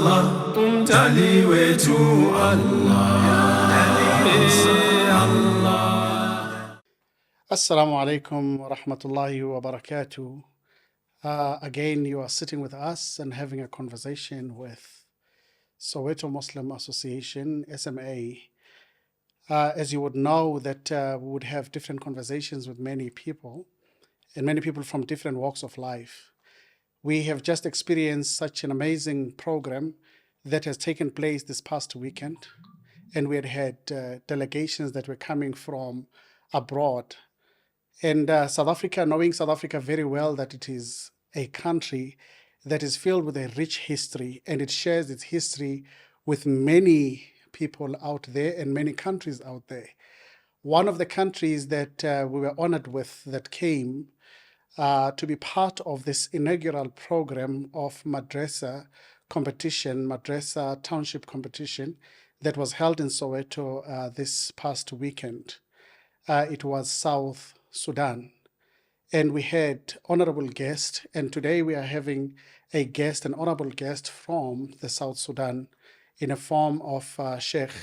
Allah, umjaliwe tu Allah. Assalamu alaikum wa rahmatullahi wa barakatuh. Again, you are sitting with us and having a conversation with Soweto Muslim Association, SMA. As you would know, that we would have different conversations with many people, and many people from different walks of life. We have just experienced such an amazing program that has taken place this past weekend, and we had delegations that were coming from abroad. And South Africa, knowing South Africa very well, that it is a country that is filled with a rich history, and it shares its history with many people out there and many countries out there. One of the countries that we were honored with that came to be part of this inaugural program of madrasa competition, madrasa township competition, that was held in Soweto this past weekend. It was South Sudan. And we had honorable guests, and today we are having a guest, an honorable guest from the South Sudan in a form of Sheikh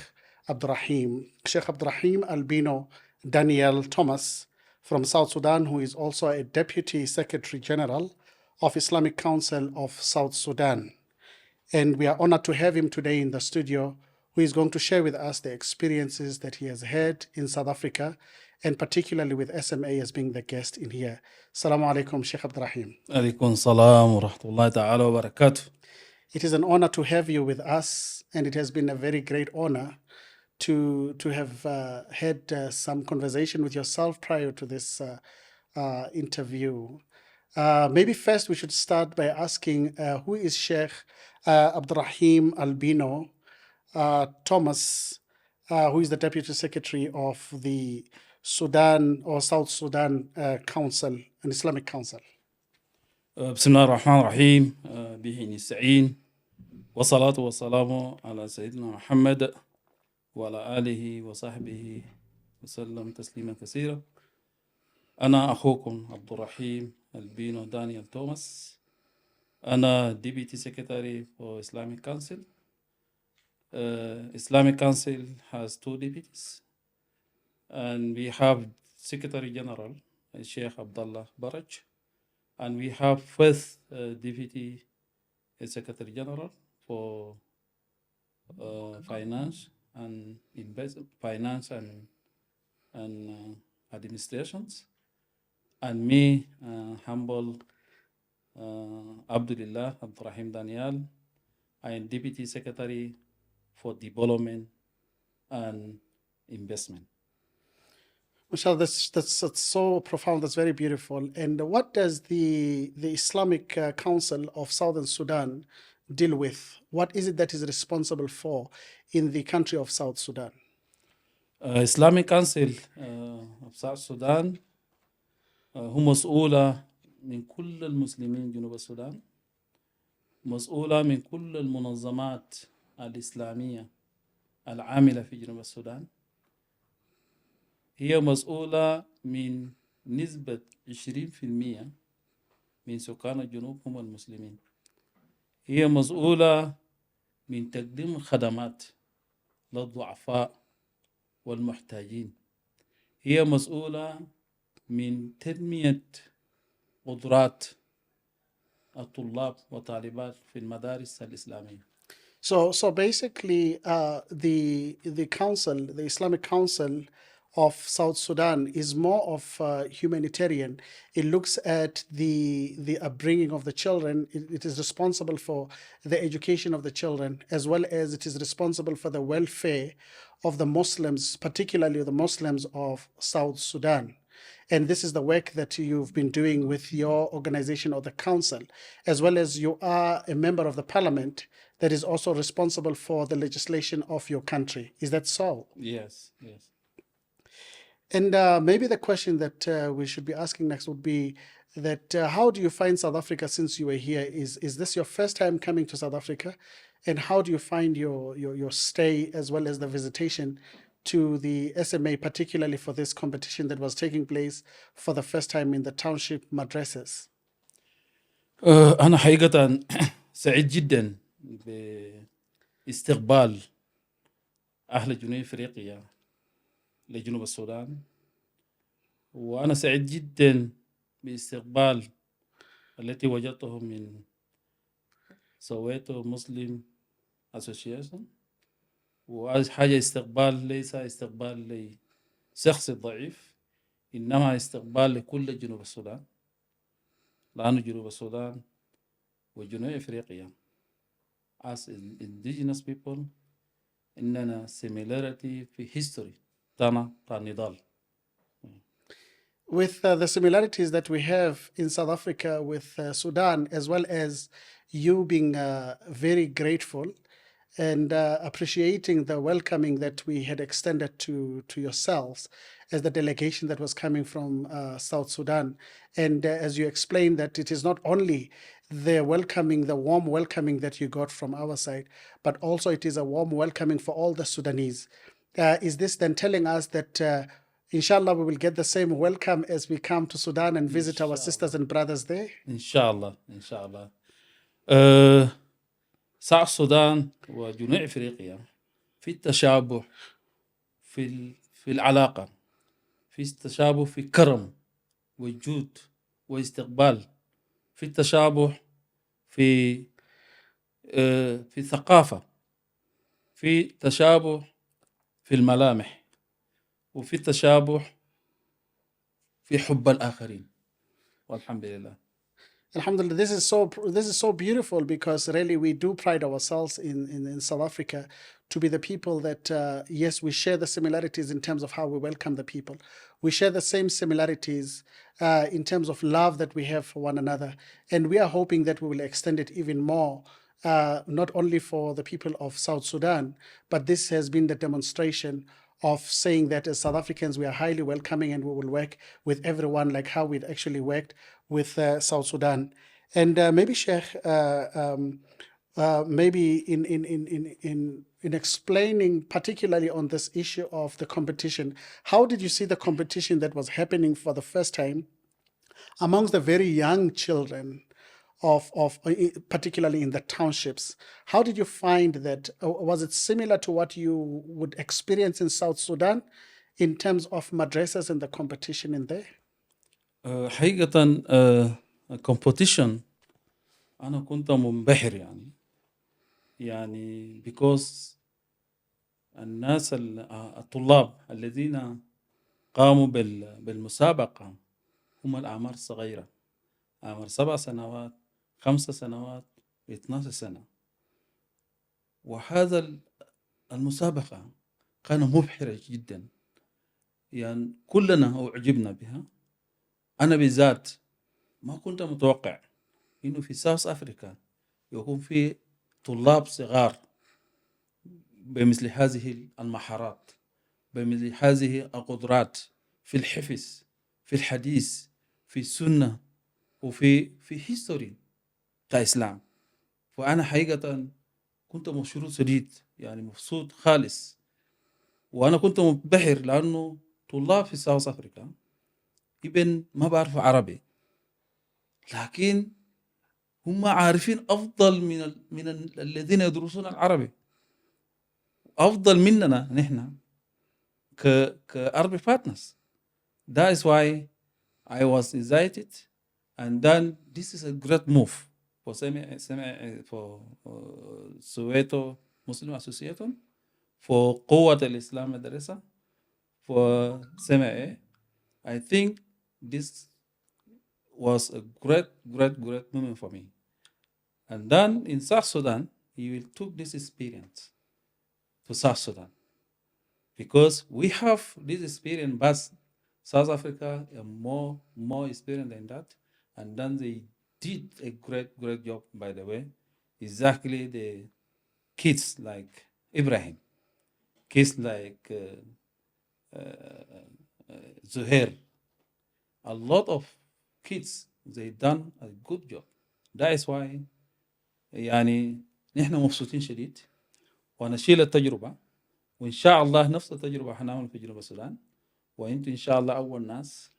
Abdurahim Albino Daniel Thomas from South Sudan, who is also a Deputy Secretary General of Islamic Council of South Sudan. And we are honored to have him today in the studio, who is going to share with us the experiences that he has had in South Africa, and particularly with SMA as being the guest in here. Assalamu alaikum, Sheikh Abdurahim. Alaikum salam wa rahmatullahi ta'ala wa barakatuh. It is an honor to have you with us, and it has been a very great honor to have had some conversation with yourself prior to this interview. Maybe first we should start by asking who is Sheikh Abdurahim Albino Thomas, who is the Deputy Secretary of the Sudan or South Sudan Council, an Islamic Council. بسم الله الرحمن الرحيم به نستعين والصلاة والسلام على سيدنا محمد وعلى آله وصحبه وسلم تسليما كثيرا. أنا أخوكم عبد الرحيم البينو دانيال توماس. أنا Deputy Secretary for Islamic Council. Islamic Council has 2 deputies, and we have Secretary General Sheikh Abdullah Baraj, and we have first Deputy Secretary General for finance and administrations, and me, humble Abdurahim Daniel. I am Deputy Secretary for Development and Investment. Mashallah, that's so profound. That's very beautiful. And what does the Islamic Council of Southern Sudan deal with? What is it that is responsible for in the country of South Sudan? Islamic Council of South Sudan هو مسؤولة من كل المسلمين جنوب السودان، مسؤولة من كل المنظمات الإسلامية العاملة في جنوب السودان. هي مسؤولة من نسبة 20% من سكان الجنوب هم المسلمين. هي مسؤولة من تقديم خدمات للضعفاء والمحتاجين. هي مسؤولة من تنمية قدرات الطلاب وطالبات في المدارس الإسلامية. So basically, the council, the Islamic Council of South Sudan, is more of humanitarian. It looks at the upbringing of the children. It is responsible for the education of the children, as well as it is responsible for the welfare of the Muslims, particularly the Muslims of South Sudan. And this is the work that you've been doing with your organization or the council, as well as you are a member of the parliament that is also responsible for the legislation of your country. Is that so? Yes. And maybe the question that we should be asking next would be that how do you find South Africa since you were here? Is this your first time coming to South Africa? And how do you find your stay as well as the visitation to the SMA, particularly for this competition that was taking place for the first time in the township madrasas? أنا حقيقة سعيد جدا باستقبال أهل جنوب أفريقيا لجنوب السودان، وأنا سعيد جدا باستقبال التي وجدته من سويتو مسلم أسوسيشن. وحاجة استقبال ليس استقبال لشخص ضعيف، إنما استقبال لكل جنوب السودان، لأن جنوب السودان وجنوب أفريقيا as indigenous people إننا similarity في history تاع نضال. With the similarities that we have in South Africa with Sudan, as well as you being very grateful and appreciating the welcoming that we had extended to yourselves as the delegation that was coming from South Sudan. And as you explained, that it is not only the welcoming, the warm welcoming that you got from our side, but also it is a warm welcoming for all the Sudanese. Is this then telling us that inshallah we will get the same welcome as we come to Sudan and visit our sisters and brothers there? inshallah. ساع السودان وجنوب أفريقيا في التشابه في العلاقة، في التشابه في كرم وجود واستقبال، في التشابه في ثقافة، في تشابه في الملامح، وفي تشابه في حب الآخرين، والحمد لله. Alhamdulillah, this is so beautiful, because really we do pride ourselves in South Africa to be the people that yes, we share the similarities in terms of how we welcome the people. We share the same similarities in terms of love that we have for one another, and we are hoping that we will extend it even more, not only for the people of South Sudan, but this has been the demonstration of saying that as South Africans we are highly welcoming and we will work with everyone like how we'd actually worked with South Sudan. And maybe Sheikh, maybe in explaining particularly on this issue of the competition, how did you see the competition that was happening for the first time amongst the very young children of particularly in the townships? How did you find that? Was it similar to what you would experience in South Sudan in terms of madrasas and the competition in there? حقيقة competition أنا كنت منبهر يعني because الناس الطلاب الذين قاموا بالمسابقة هم الأعمار الصغيرة، أعمار 7 سنوات، 5 سنوات، 12 سنة. وهذا المسابقة كان مبهرة جدا، يعني كلنا أعجبنا بها. أنا بالذات ما كنت متوقع إنه في ساوث أفريقيا يكون في طلاب صغار بمثل هذه المهارات، بمثل هذه القدرات في الحفظ، في الحديث، في السنة، وفي هيستوري كإسلام. فأنا حقيقة كنت مبسوط شديد، يعني مبسوط خالص. وأنا كنت منبهر لأنه طلاب في ساوث أفريقيا ابن ما بعرفوا عربي، لكن هم عارفين أفضل من الذين يدرسون العربي، أفضل مننا نحن كعربي partners. That is why I was excited, and then this is a great move for Soweto Muslim Association, for قوة الإسلام مدرسة, for SMA. I think this was a great moment for me. And then in South Sudan, you will took this experience to South Sudan, because we have this experience, but South Africa are more experienced than that. And then they did a great job, by the way. Exactly, the kids like Ibrahim, kids like Zuhair, a lot of kids, they done a good job. That is why يعني نحن مبسوطين شديد، ونشيل التجربة، وإن شاء الله نفس التجربة حنعمل في جنوب السودان. وإنتوا إن شاء الله أول ناس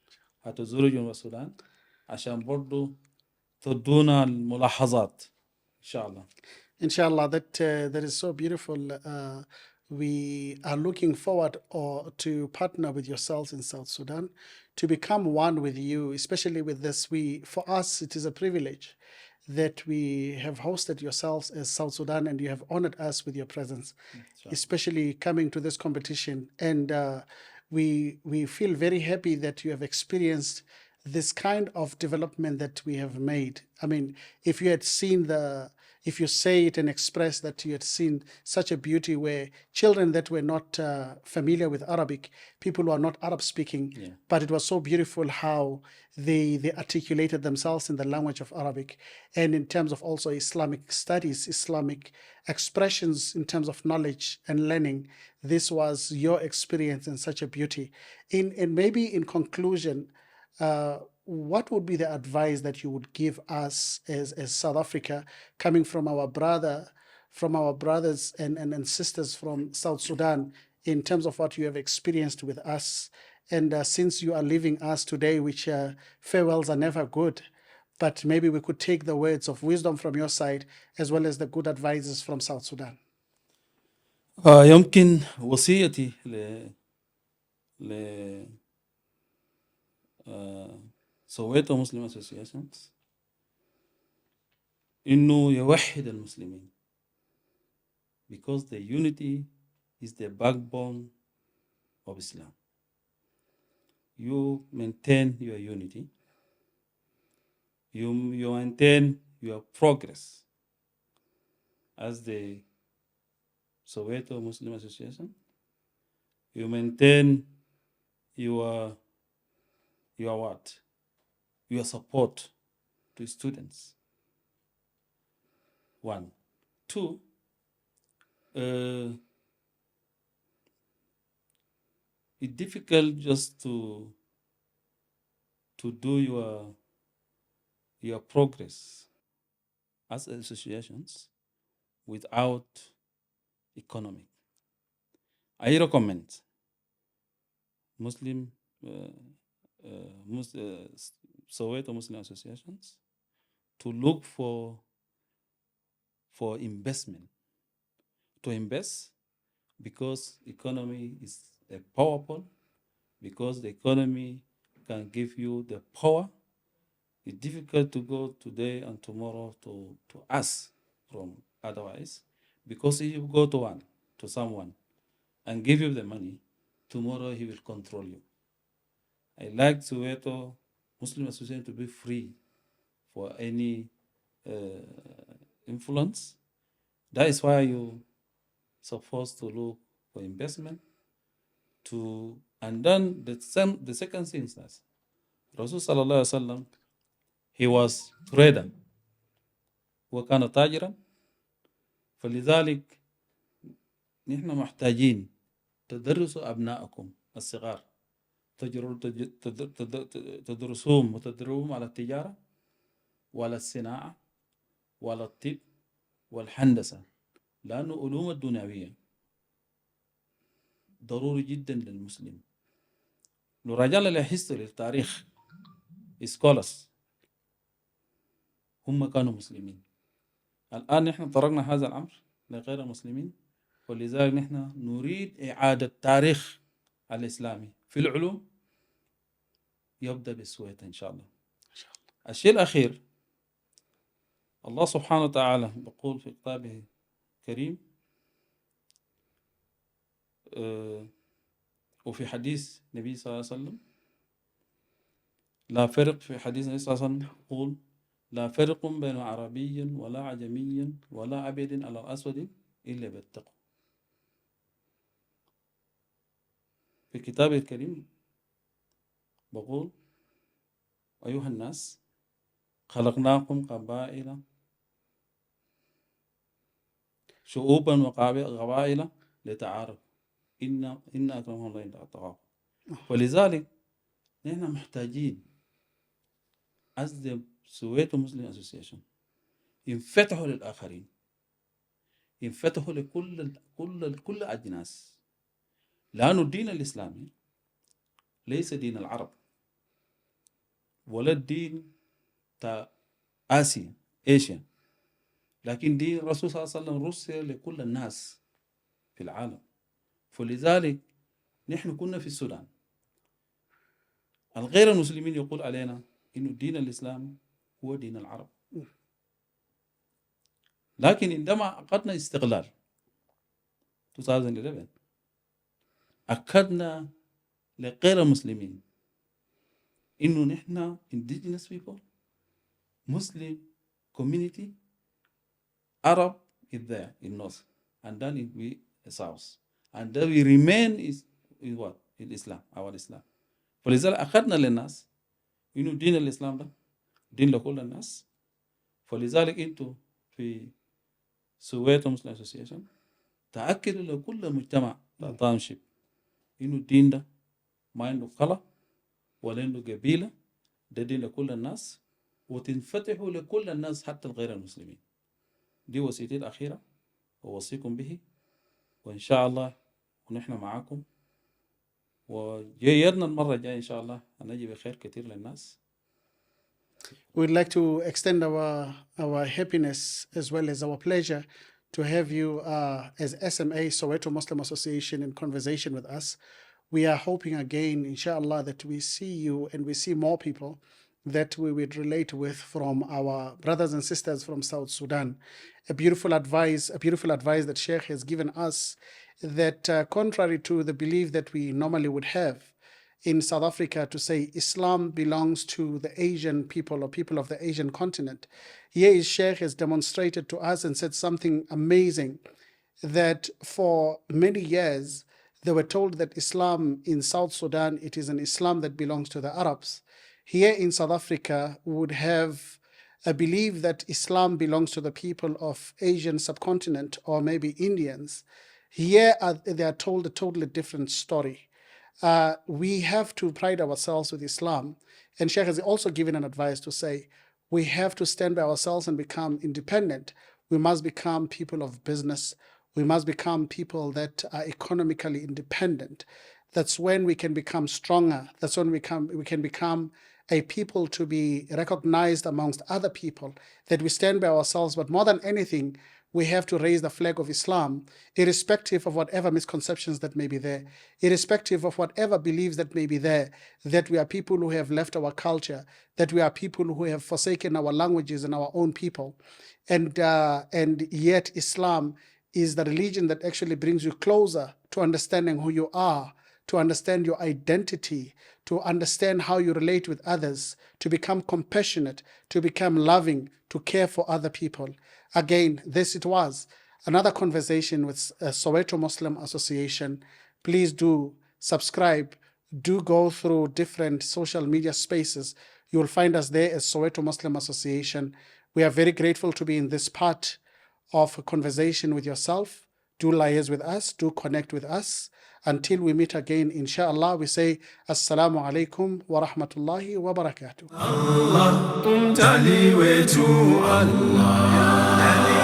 هتزوروا جنوب السودان عشان برضو تدونا الملاحظات إن شاء الله. Inshallah, that is so beautiful. We are looking forward to partner with yourselves in South Sudan, to become one with you, especially with this. For us, it is a privilege that we have hosted yourselves as South Sudan, and you have honored us with your presence, especially coming to this competition. And we feel very happy that you have experienced this kind of development that we have made. I mean, if you had seen if you say it and express that you had seen such a beauty where children that were not familiar with Arabic, people who are not Arab speaking, but it was so beautiful how they articulated themselves in the language of Arabic, and in terms of also Islamic studies, Islamic expressions in terms of knowledge and learning. This was your experience and such a beauty. And maybe in conclusion, what would be the advice that you would give us as South Africa, coming from our brothers and sisters from South Sudan, in terms of what you have experienced with us? And since you are leaving us today, which farewells are never good, but maybe we could take the words of wisdom from your side as well as the good advices from South Sudan. يمكن وصيتي ل سويتو مسلم اسوسيشنز انه يوحد المسلمين, because the unity is the backbone of Islam. You maintain your unity, you maintain your progress as the Soweto Muslim Association. You maintain your what? Your support to students. 1. 2, it's difficult just to do your progress as associations without economic. I recommend Soweto Muslim associations to look for investment, to invest, because economy is powerful, because the economy can give you the power. It's difficult to go today and tomorrow to ask from otherwise, because if you go to someone and give you the money, tomorrow he will control you. I like Soweto Muslim Association to be free for any influence. That is why you supposed to look for investment and then the second thing is that Rasul sallallahu alaihi wasallam, he was trader وكان تاجرا, فلذلك نحن محتاجين تدرسوا أبنائكم الصغار, تدرسوهم وتدربوهم على التجارة وعلى الصناعة وعلى الطب والهندسة, لأنه علوم الدنيوية ضروري جدا للمسلم. لو رجعنا للهيستوري التاريخ, scholars هم كانوا مسلمين. الآن نحن طرقنا هذا الأمر لغير المسلمين, ولذلك نحن نريد إعادة تاريخ الإسلامي في العلوم, يبدأ بالسويت إن شاء الله. الشيء الأخير, الله سبحانه وتعالى بقول في كتابه الكريم وفي حديث النبي صلى الله عليه وسلم, لا فرق في حديث النبي صلى الله عليه وسلم يقول لا فرق بين عربي ولا عجمي ولا أبيض على الأسود إلا بالتقوى. في كتابه الكريم بقول أيها الناس خلقناكم قبائل شعوبا وقبائل لتعارفوا إن أكرمكم الله عند أتقاكم. ولذلك نحن محتاجين as the Soweto Muslim Association ينفتحوا للآخرين, ينفتحوا كل أجناس, لأن الدين الإسلامي ليس دين العرب ولا الدين تا آسيا. لكن دين الرسول صلى الله عليه وسلم رسل لكل الناس في العالم. فلذلك نحن كنا في السودان، الغير المسلمين يقول علينا إنه دين الإسلام هو دين العرب، لكن عندما عقدنا استقلال 2011 أكدنا لغير المسلمين إنه نحن indigenous people, Muslim community, Arab is there in north, and then we south, and then we remain is what? In Islam, our Islam. فلذلك أخذنا للناس إنه دين الإسلام ده دين لكل الناس. فلذلك أنتوا في سويتو مسلم أسوسيشن تأكدوا لكل مجتمع تاونشيب إنه الدين ده ما عنده قلة ولا عنده قبيلة، ده دين لكل الناس، وتنفتحوا لكل الناس حتى الغير المسلمين. دي وصيتي الأخيرة ووصيكم به، وإن شاء الله ونحن معاكم، وجيرنا المرة الجاية إن شاء الله هنجي بخير كتير للناس. We'd like to extend our happiness as well as our pleasure to have you as SMA, Soweto Muslim Association, in conversation with us. We are hoping again, inshallah, that we see you and we see more people that we would relate with from our brothers and sisters from South Sudan. A beautiful advice that Sheikh has given us, that contrary to the belief that we normally would have in South Africa to say Islam belongs to the Asian people or people of the Asian continent, here is Sheikh has demonstrated to us and said something amazing, that for many years they were told that Islam in South Sudan, it is an Islam that belongs to the Arabs. Here in South Africa, we would have a belief that Islam belongs to the people of Asian subcontinent or maybe Indians. Here they are told a totally different story. We have to pride ourselves with Islam. And Sheikh has also given an advice to say, we have to stand by ourselves and become independent. We must become people of business. We must become people that are economically independent. That's when we can become stronger. That's when we can become a people to be recognized amongst other people, that we stand by ourselves. But more than anything, we have to raise the flag of Islam, irrespective of whatever misconceptions that may be there, irrespective of whatever beliefs that may be there, that we are people who have left our culture, that we are people who have forsaken our languages and our own people. And yet Islam is the religion that actually brings you closer to understanding who you are, to understand your identity, to understand how you relate with others, to become compassionate, to become loving, to care for other people. Again, this it was another conversation with Soweto Muslim Association. Please do subscribe, do go through different social media spaces. You will find us there as Soweto Muslim Association. We are very grateful to be in this part of a conversation with yourself. Do liaise with us, do connect with us. Until we meet again, inshallah, we say Assalamu alaikum wa rahmatullahi wa barakatuh. Allah tumjali wetu Allah.